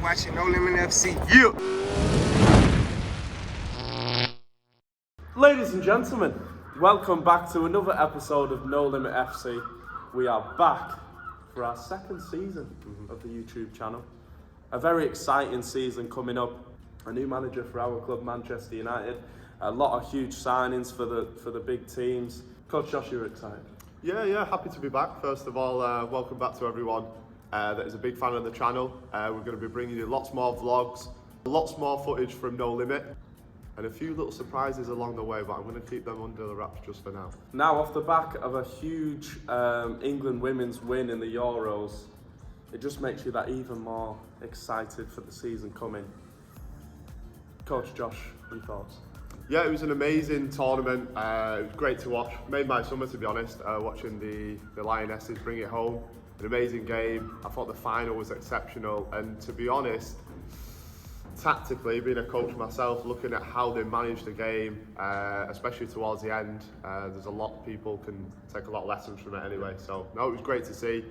watching No Limit FC. Yeah. Ladies and gentlemen, welcome back to another episode of No Limit FC. We are back for our second season of the YouTube channel. A very exciting season coming up. A new manager for our club, Manchester United. A lot of huge signings for the big teams. Coach Josh, you're excited? Yeah, happy to be back. First of all, welcome back to everyone that is a big fan of the channel. We're going to be bringing you lots more vlogs, lots more footage from No Limit, and a few little surprises along the way, but I'm going to keep them under the wraps just for now. Now, off the back of a huge England women's win in the Euros, it just makes you that even more excited for the season coming. Coach Josh, your thoughts? Yeah, it was an amazing tournament. It was great to watch. Made my summer, to be honest, watching the Lionesses bring it home. An amazing game. I thought the final was exceptional, and to be honest, tactically, being a coach myself, looking at how they managed the game, especially towards the end, there's a lot people can take a lot of lessons from it anyway. So no, it was great to see.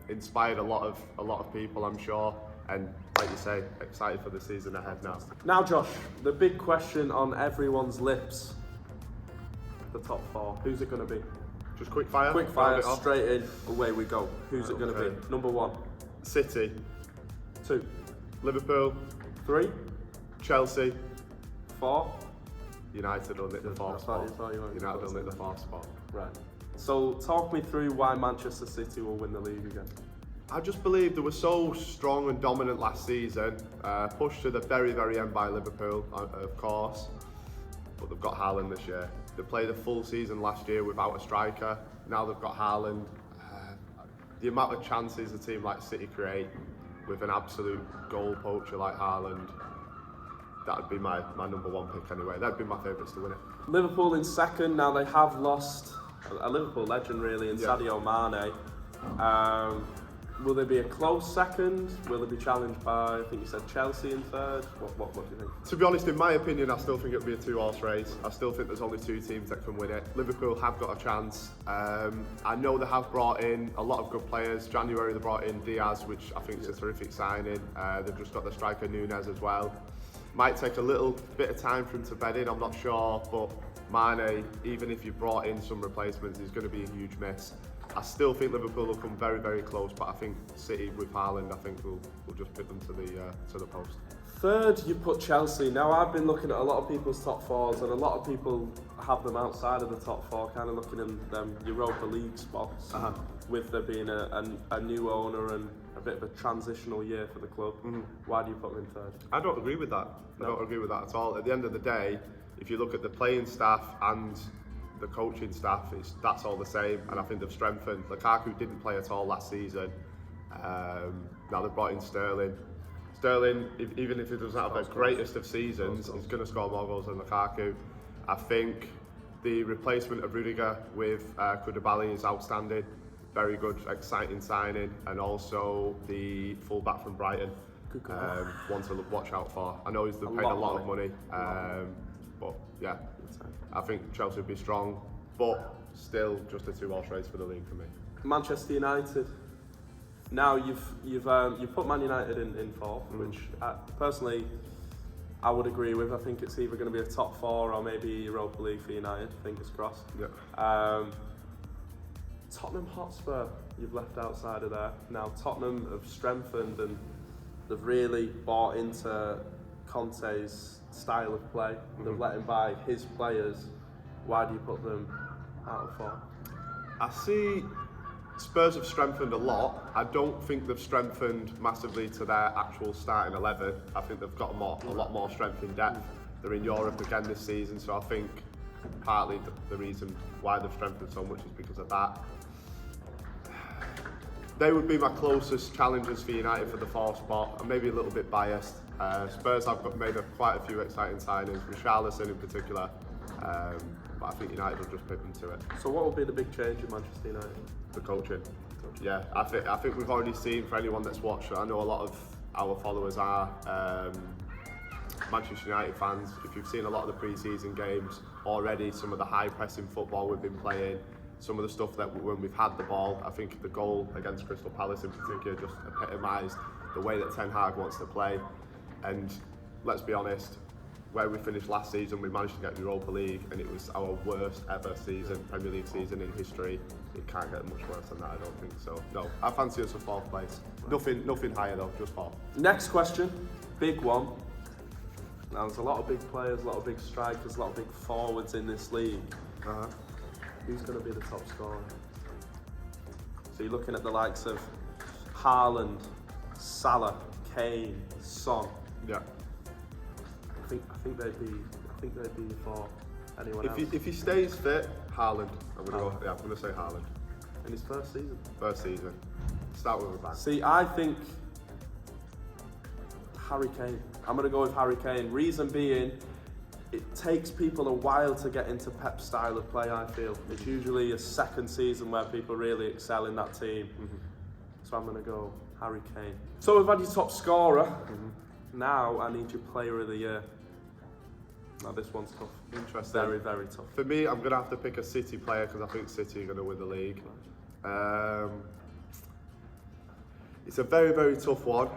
Inspired a lot of people, I'm sure, and like you say, excited for the season ahead now. Now, Josh, the big question on everyone's lips: the top four. Who's it going to be? Just quick fire. Quick fire, straight in, away we go. Who's it going to be? Number one. City. 2. Liverpool. 3. Chelsea. 4. United will nick the fourth spot. United will nick the fourth spot. Right. So talk me through why Manchester City will win the league again. I just believe they were so strong and dominant last season, pushed to the very, very end by Liverpool, of course, but they've got Haaland this year. They played a full season last year without a striker. Now they've got Haaland. The amount of chances a team like City create with an absolute goal poacher like Haaland, that would be my number one pick anyway. That'd be my favourites to win it. Liverpool in second. Now they have lost a Liverpool legend really in Sadio Mane. Will there be a close second? Will it be challenged by, I think you said Chelsea in third? What do you think? To be honest, in my opinion, I still think it'll be a 2-horse race. I still think there's only 2 teams that can win it. Liverpool have got a chance. I know they have brought in a lot of good players. January they brought in Diaz, which I think is a terrific signing. They've just got the striker Nunez as well. Might take a little bit of time for him to bed in, I'm not sure, but Mane, even if you brought in some replacements, is going to be a huge miss. I still think Liverpool will come very, very close, but I think City with Haaland, I think will just put them to the post. Third, you put Chelsea. Now, I've been looking at a lot of people's top fours, and a lot of people have them outside of the top four, kind of looking in them Europa League spots, with there being a new owner and a bit of a transitional year for the club. Why do you put them in third? I don't agree with that. I don't agree with that at all. At the end of the day, if you look at the playing staff and the coaching staff, that's all the same, and I think they've strengthened. Lukaku didn't play at all last season. Now they've brought in Sterling. Sterling, even if he doesn't have the greatest of seasons, is going to score more goals than Lukaku. I think the replacement of Rudiger with Koulibaly is outstanding. Very good, exciting signing, and also the full-back from Brighton. One to watch out for. I know they've paid a lot of money, but yeah, I think Chelsea would be strong, but still just a 2-horse race for the league for me. Manchester United. Now you've put Man United in fourth, which personally I would agree with. I think it's either going to be a top 4 or maybe Europa League for United. Fingers crossed. Yeah. Tottenham Hotspur, you've left outside of there. Now Tottenham have strengthened and they've really bought into Conte's style of play. They've let him buy his players. Why do you put them out of 4? I see Spurs have strengthened a lot. I don't think they've strengthened massively to their actual starting 11. I think they've got a lot more strength in depth. They're in Europe again this season, so I think partly the reason why they've strengthened so much is because of that. They would be my closest challengers for United for the 4th spot. I'm maybe a little bit biased. Spurs have made quite a few exciting signings, Richarlison in particular, but I think United will just pick them to it. So what will be the big change in Manchester United? The coaching. Yeah, I think we've already seen, for anyone that's watched, I know a lot of our followers are Manchester United fans. If you've seen a lot of the pre-season games already, some of the high pressing football we've been playing, some of the stuff that when we've had the ball, I think the goal against Crystal Palace in particular just epitomised the way that Ten Hag wants to play. And let's be honest, where we finished last season, we managed to get the Europa League, and it was our worst ever season, Premier League season in history. It can't get much worse than that, I don't think so. No, I fancy us for 4th place. Nothing higher though, just 4th. Next question, big one. Now there's a lot of big players, a lot of big strikers, a lot of big forwards in this league. Who's going to be the top scorer? So you're looking at the likes of Haaland, Salah, Kane, Son. Yeah. I think they'd be for anyone else. If he stays fit, Haaland. I'm gonna say Haaland. In his first season. First season. Start with a bang. See, I think Harry Kane. I'm gonna go with Harry Kane. Reason being, it takes people a while to get into Pep's style of play. I feel it's usually a second season where people really excel in that team. So I'm gonna go Harry Kane. So we've had your top scorer. Now I need your player of the year. Now this one's tough. Interesting. Very, very tough. For me, I'm going to have to pick a City player because I think City are going to win the league. It's a very, very tough one,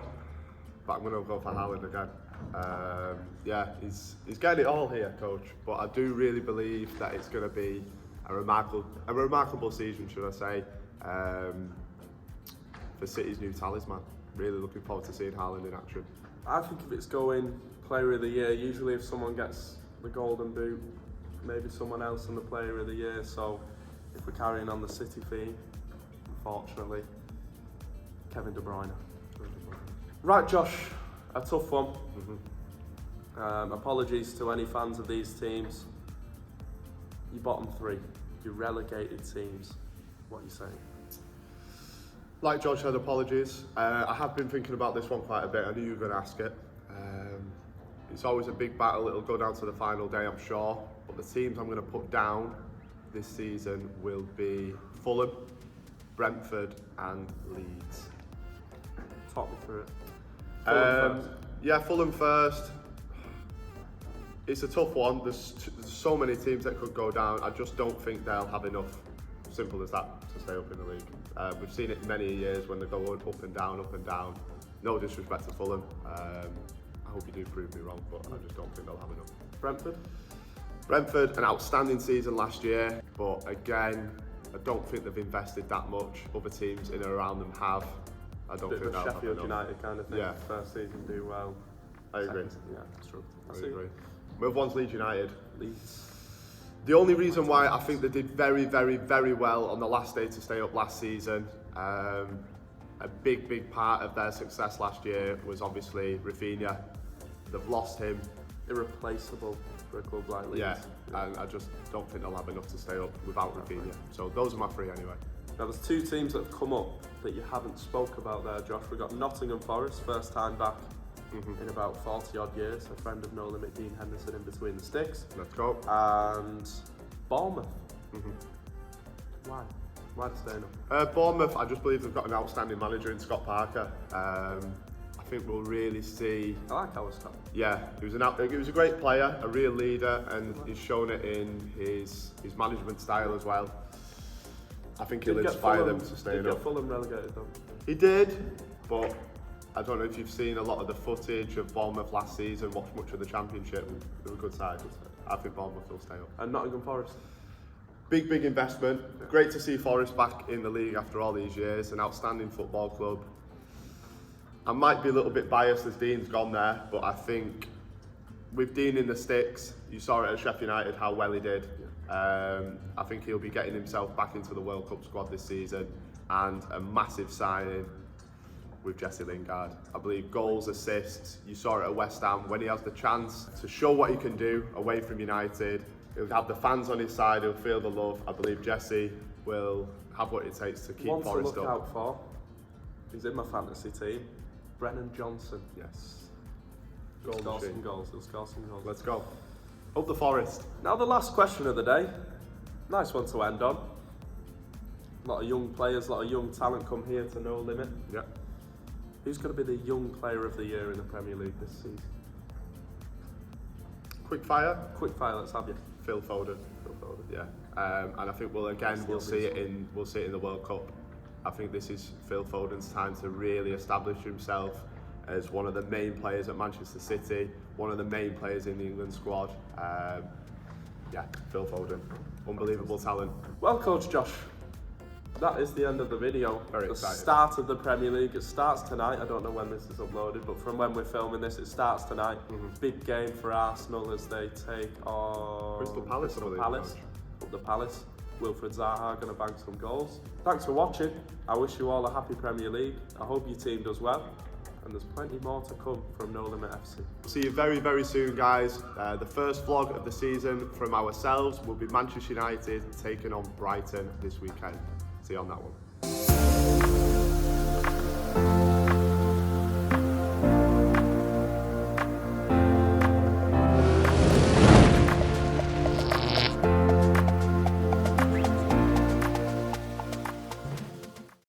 but I'm going to go for Haaland again. Yeah, he's getting it all here, coach, but I do really believe that it's going to be a remarkable season, should I say, for City's new talisman. Really looking forward to seeing Haaland in action. I think if it's going player of the year, usually if someone gets the golden boot, maybe someone else in the player of the year. So if we're carrying on the City theme, unfortunately, Kevin De Bruyne. Right, Josh, a tough one. Apologies to any fans of these teams. Your bottom 3, your relegated teams. What are you saying? Like Josh said, apologies. I have been thinking about this one quite a bit. I knew you were going to ask it. It's always a big battle. It'll go down to the final day, I'm sure. But the teams I'm going to put down this season will be Fulham, Brentford and Leeds. Talk me through it. Fulham first. It's a tough one. There's so many teams that could go down. I just don't think they'll have enough, simple as that, to stay up in the league. We've seen it many years when they go up and down, up and down. No disrespect to Fulham. I hope you do prove me wrong, but I just don't think they'll have enough. Brentford, an outstanding season last year, but again, I don't think they've invested that much. Other teams in and around them have. I don't think they'll have enough. Sheffield United kind of thing. Yeah. First season do well. I agree. Yeah, it's true. I agree. Move on to Leeds United. Leeds. The only reason why I think they did very, very, very well on the last day to stay up last season, a big part of their success last year was obviously Rafinha. They've lost him. Irreplaceable for a club like Leeds. Yeah, and I just don't think they'll have enough to stay up without Rafinha. So those are my 3 anyway. Now there's 2 teams that have come up that you haven't spoke about there, Josh. We've got Nottingham Forest, first time back in about 40 odd years. A friend of No Limit, Dean Henderson, in between the sticks. Let's go. And Bournemouth. Why? Why to stay up? Bournemouth, I just believe they've got an outstanding manager in Scott Parker. I think we'll really see. I like our Scott. Yeah, he was a great player, a real leader, and he's shown it in his management style as well. I think he'll inspire them to stay up. Did get Fulham relegated though? He did, but I don't know if you've seen a lot of the footage of Bournemouth last season, watched much of the Championship. They were a good side. I think Bournemouth will stay up. And Nottingham Forest? Big investment. Yeah. Great to see Forest back in the league after all these years. An outstanding football club. I might be a little bit biased as Dean's gone there, but I think with Dean in the sticks, you saw it at Sheffield United how well he did. I think he'll be getting himself back into the World Cup squad this season, and a massive signing with Jesse Lingard. I believe goals, assists, you saw it at West Ham when he has the chance to show what he can do away from United. He'll have the fans on his side, he'll feel the love. I believe Jesse will have what it takes to keep One Forest to look up. out for, he's in my fantasy team, Brennan Johnson. Yes. He'll score some goals. Let's go. Up the Forest. Now the last question of the day. Nice one to end on. A lot of young players, a lot of young talent come here to No Limit. Yeah. Who's going to be the young player of the year in the Premier League this season? Quick fire. Quick fire, let's have you. Phil Foden. Yeah. And I think we'll see it in the World Cup. I think this is Phil Foden's time to really establish himself as one of the main players at Manchester City, one of the main players in the England squad. Yeah, Phil Foden, unbelievable talent. Well, Coach Josh, that is the end of the video. Very the excited. Start of the Premier League. It starts tonight. I don't know when this is uploaded, but from when we're filming this, it starts tonight. Big game for Arsenal as they take on Crystal Palace, I believe, Palace. Coach. Up the Palace. Wilfred Zaha going to bank some goals. Thanks for watching. I wish you all a happy Premier League. I hope your team does well. And there's plenty more to come from No Limit FC. See you very, very soon, guys. The first vlog of the season from ourselves will be Manchester United taking on Brighton this weekend. See you on that one.